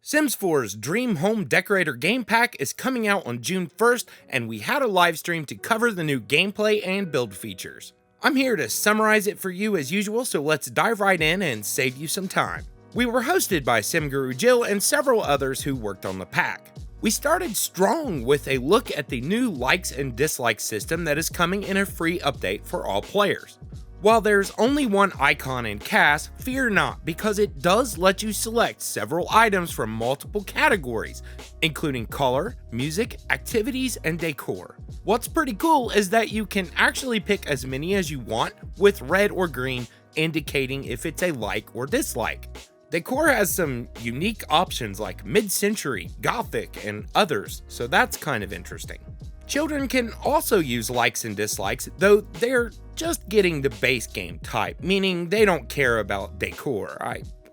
Sims 4's Dream Home Decorator Game Pack is coming out on June 1st, and we had a live stream to cover the new gameplay and build features. I'm here to summarize it for you as usual, so let's dive right in and save you some time. We were hosted by Sim Guru Jill and several others who worked on the pack. We started strong with a look at the new likes and dislikes system that is coming in a free update for all players. While there's only one icon in cast, fear not, because it does let you select several items from multiple categories, including color, music, activities, and decor. What's pretty cool is that you can actually pick as many as you want, with red or green indicating if it's a like or dislike. Decor has some unique options like mid-century, gothic, and others, so that's kind of interesting. Children can also use likes and dislikes, though they're just getting the base game type, meaning they don't care about decor.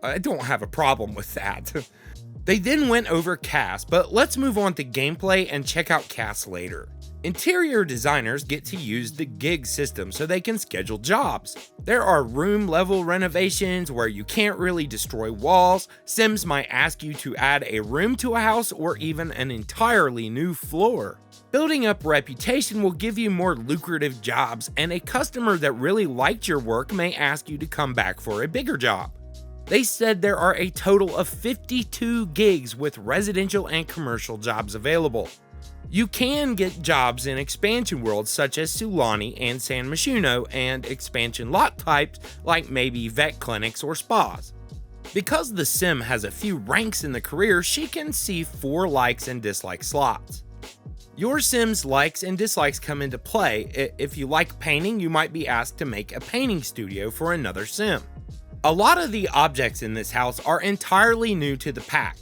I don't have a problem with that. They then went over cast, but let's move on to gameplay and check out cast later. Interior designers get to use the gig system so they can schedule jobs. There are room level renovations where you can't really destroy walls. Sims might ask you to add a room to a house or even an entirely new floor. Building up reputation will give you more lucrative jobs, and a customer that really liked your work may ask you to come back for a bigger job. They said there are a total of 52 gigs with residential and commercial jobs available. You can get jobs in expansion worlds such as Sulani and San Myshuno, and expansion lot types like maybe vet clinics or spas. Because the sim has a few ranks in the career, she can see 4 likes and dislike slots. Your Sim's likes and dislikes come into play. If you like painting, you might be asked to make a painting studio for another Sim. A lot of the objects in this house are entirely new to the pack.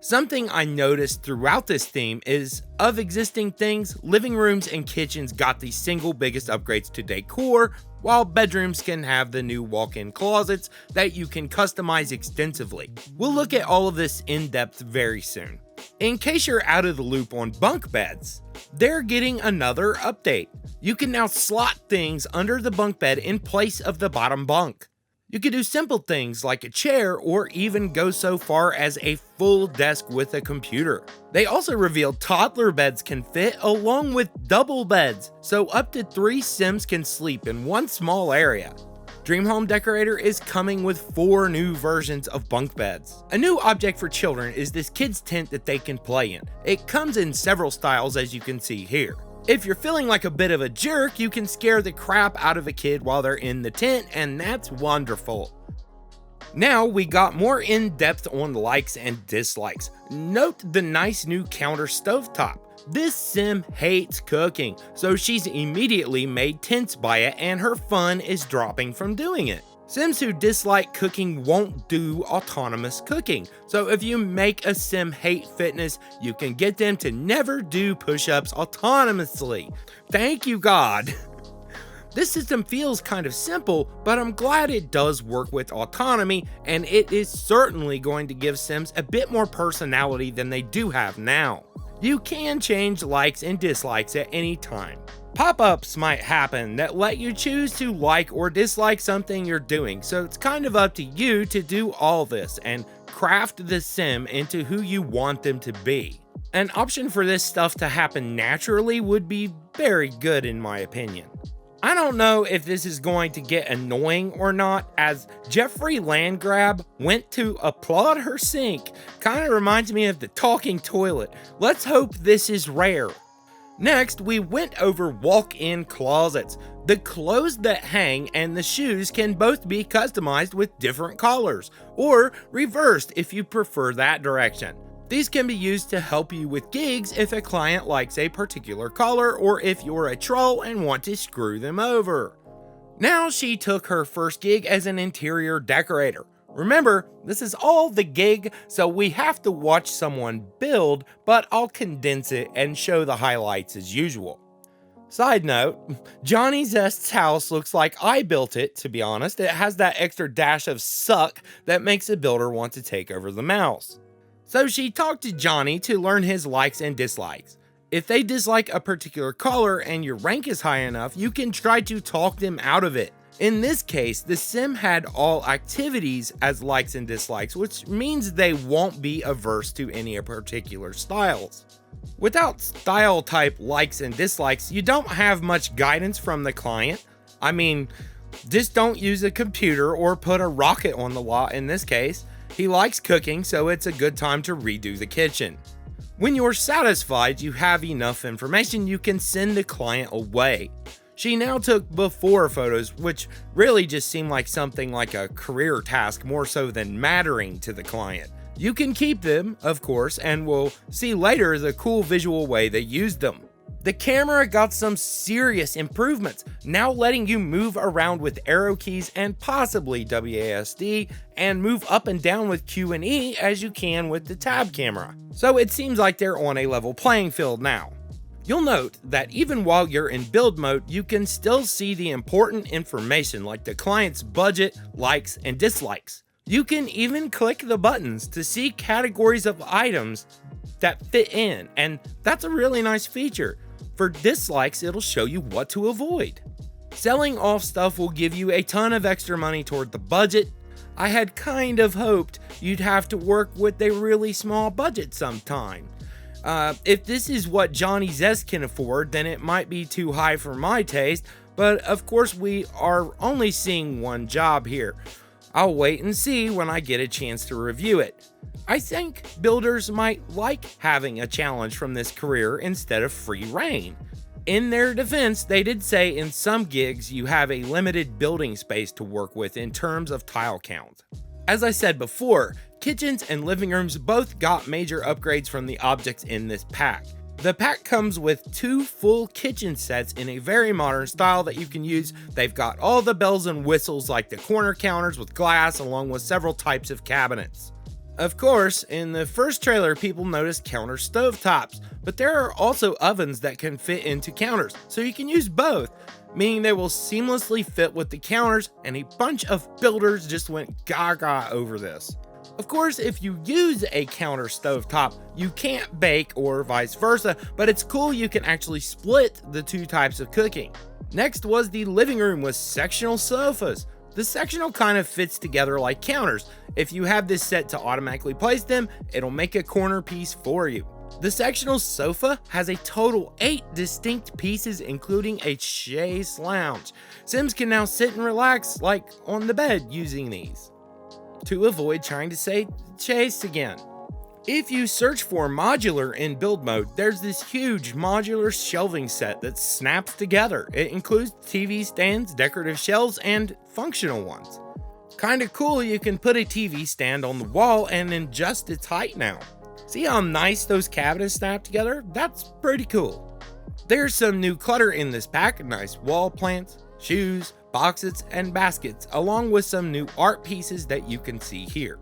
Something I noticed throughout this theme is, of existing things, living rooms and kitchens got the single biggest upgrades to decor, while bedrooms can have the new walk-in closets that you can customize extensively. We'll look at all of this in depth very soon. In case you're out of the loop on bunk beds, they're getting another update. You can now slot things under the bunk bed in place of the bottom bunk. You can do simple things like a chair or even go so far as a full desk with a computer. They also revealed toddler beds can fit along with double beds, so up to 3 Sims can sleep in one small area. Dream Home Decorator is coming with 4 new versions of bunk beds. A new object for children is this kid's tent that they can play in. It comes in several styles, as you can see here. If you're feeling like a bit of a jerk, you can scare the crap out of a kid while they're in the tent, and that's wonderful. Now we got more in depth on likes and dislikes. Note the nice new counter stovetop. This Sim hates cooking, so she's immediately made tense by it, and her fun is dropping from doing it. Sims who dislike cooking won't do autonomous cooking, so if you make a Sim hate fitness, you can get them to never do push-ups autonomously. Thank you, God. This system feels kind of simple, but I'm glad it does work with autonomy, and it is certainly going to give Sims a bit more personality than they do have now. You can change likes and dislikes at any time. Pop-ups might happen that let you choose to like or dislike something you're doing, so it's kind of up to you to do all this and craft the Sim into who you want them to be. An option for this stuff to happen naturally would be very good in my opinion. I don't know if this is going to get annoying or not, as Jeffrey Landgrab went to applaud her sink. Kinda reminds me of the talking toilet. Let's hope this is rare. Next, we went over walk-in closets. The clothes that hang and the shoes can both be customized with different colors, or reversed if you prefer that direction. These can be used to help you with gigs if a client likes a particular color, or if you're a troll and want to screw them over. Now she took her first gig as an interior decorator. Remember, this is all the gig, so we have to watch someone build, but I'll condense it and show the highlights as usual. Side note, Johnny Zest's house looks like I built it, to be honest. It has that extra dash of suck that makes a builder want to take over the mouse. So she talked to Johnny to learn his likes and dislikes. If they dislike a particular color and your rank is high enough, you can try to talk them out of it. In this case, the sim had all activities as likes and dislikes, which means they won't be averse to any particular styles. Without style type likes and dislikes, you don't have much guidance from the client. I mean, just don't use a computer or put a rocket on the lot in this case. He likes cooking, so it's a good time to redo the kitchen. When you're satisfied you have enough information, you can send the client away. She now took before photos, which really just seemed like something like a career task more so than mattering to the client. You can keep them, of course, and we'll see later the cool visual way they used them. The camera got some serious improvements, now letting you move around with arrow keys and possibly WASD, and move up and down with Q and E as you can with the tab camera. So it seems like they're on a level playing field now. You'll note that even while you're in build mode, you can still see the important information like the client's budget, likes, and dislikes. You can even click the buttons to see categories of items that fit in, and that's a really nice feature. For dislikes, it'll show you what to avoid. Selling off stuff will give you a ton of extra money toward the budget. I had kind of hoped you'd have to work with a really small budget sometime. If this is what Johnny Zest can afford, then it might be too high for my taste, but of course we are only seeing one job here. I'll wait and see when I get a chance to review it. I think builders might like having a challenge from this career instead of free reign. In their defense, they did say in some gigs you have a limited building space to work with in terms of tile count. As I said before, kitchens and living rooms both got major upgrades from the objects in this pack. The pack comes with 2 full kitchen sets in a very modern style that you can use. They've got all the bells and whistles like the corner counters with glass along with several types of cabinets. Of course, in the first trailer people noticed counter stovetops, but there are also ovens that can fit into counters, so you can use both, meaning they will seamlessly fit with the counters, and a bunch of builders just went gaga over this. Of course, if you use a counter stovetop, you can't bake or vice versa, but it's cool you can actually split the 2 types of cooking. Next was the living room with sectional sofas. The sectional kind of fits together like counters. If you have this set to automatically place them, it'll make a corner piece for you. The sectional sofa has a total 8 distinct pieces, including a chaise lounge. Sims can now sit and relax like on the bed using these, to avoid trying to say chaise again. If you search for modular in build mode, there's this huge modular shelving set that snaps together. It includes TV stands, decorative shelves, and functional ones. Kinda cool, you can put a TV stand on the wall and adjust its height now. See how nice those cabinets snap together? That's pretty cool. There's some new clutter in this pack, nice wall plants, shoes, boxes, and baskets, along with some new art pieces that you can see here.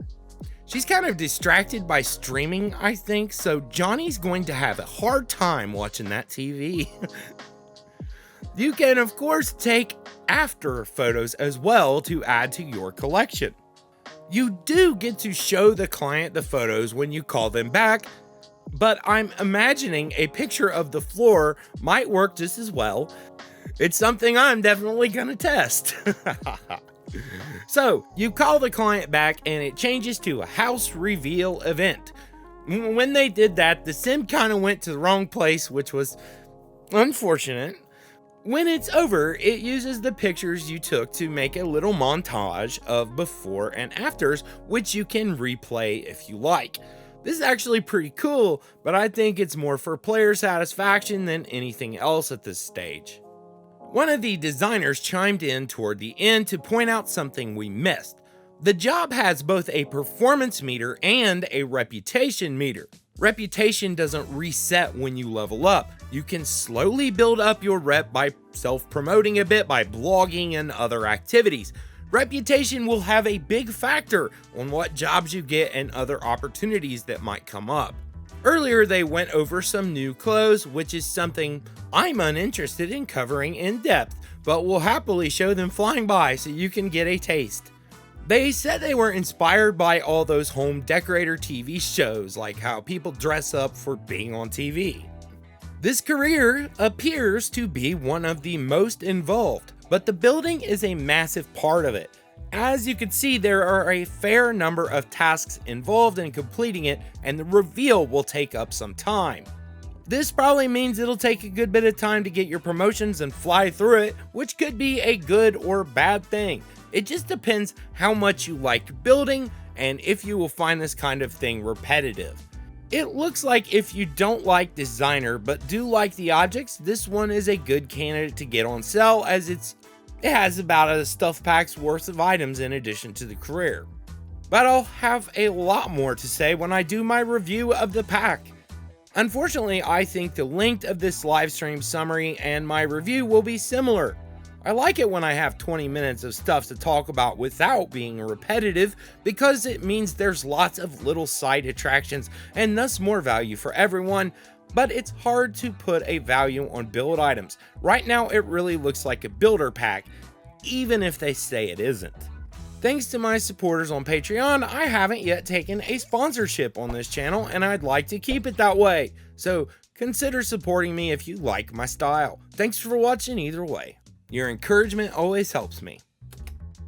She's kind of distracted by streaming, I think, so Johnny's going to have a hard time watching that TV. You can, of course, take after photos as well to add to your collection. You do get to show the client the photos when you call them back, but I'm imagining a picture of the floor might work just as well. It's something I'm definitely gonna test. So, you call the client back and it changes to a house reveal event. When they did that, the sim kind of went to the wrong place, which was unfortunate. When it's over, it uses the pictures you took to make a little montage of before and afters, which you can replay if you like. This is actually pretty cool, but I think it's more for player satisfaction than anything else at this stage. One of the designers chimed in toward the end to point out something we missed. The job has both a performance meter and a reputation meter. Reputation doesn't reset when you level up. You can slowly build up your rep by self-promoting a bit, by blogging and other activities. Reputation will have a big factor on what jobs you get and other opportunities that might come up. Earlier they went over some new clothes, which is something I'm uninterested in covering in depth, but will happily show them flying by so you can get a taste. They said they were inspired by all those home decorator TV shows, like how people dress up for being on TV. This career appears to be one of the most involved, but the building is a massive part of it. As you can see, there are a fair number of tasks involved in completing it, and the reveal will take up some time. This probably means it'll take a good bit of time to get your promotions and fly through it, which could be a good or bad thing. It just depends how much you like building and if you will find this kind of thing repetitive. It looks like if you don't like designer but do like the objects, this one is a good candidate to get on sale, as it has about a stuff pack's worth of items in addition to the career. But I'll have a lot more to say when I do my review of the pack. Unfortunately, I think the length of this live stream summary and my review will be similar. I like it when I have 20 minutes of stuff to talk about without being repetitive, because it means there's lots of little side attractions and thus more value for everyone, but it's hard to put a value on build items. Right now it really looks like a builder pack, even if they say it isn't. Thanks to my supporters on Patreon, I haven't yet taken a sponsorship on this channel, and I'd like to keep it that way, so consider supporting me if you like my style. Thanks for watching either way. Your encouragement always helps me.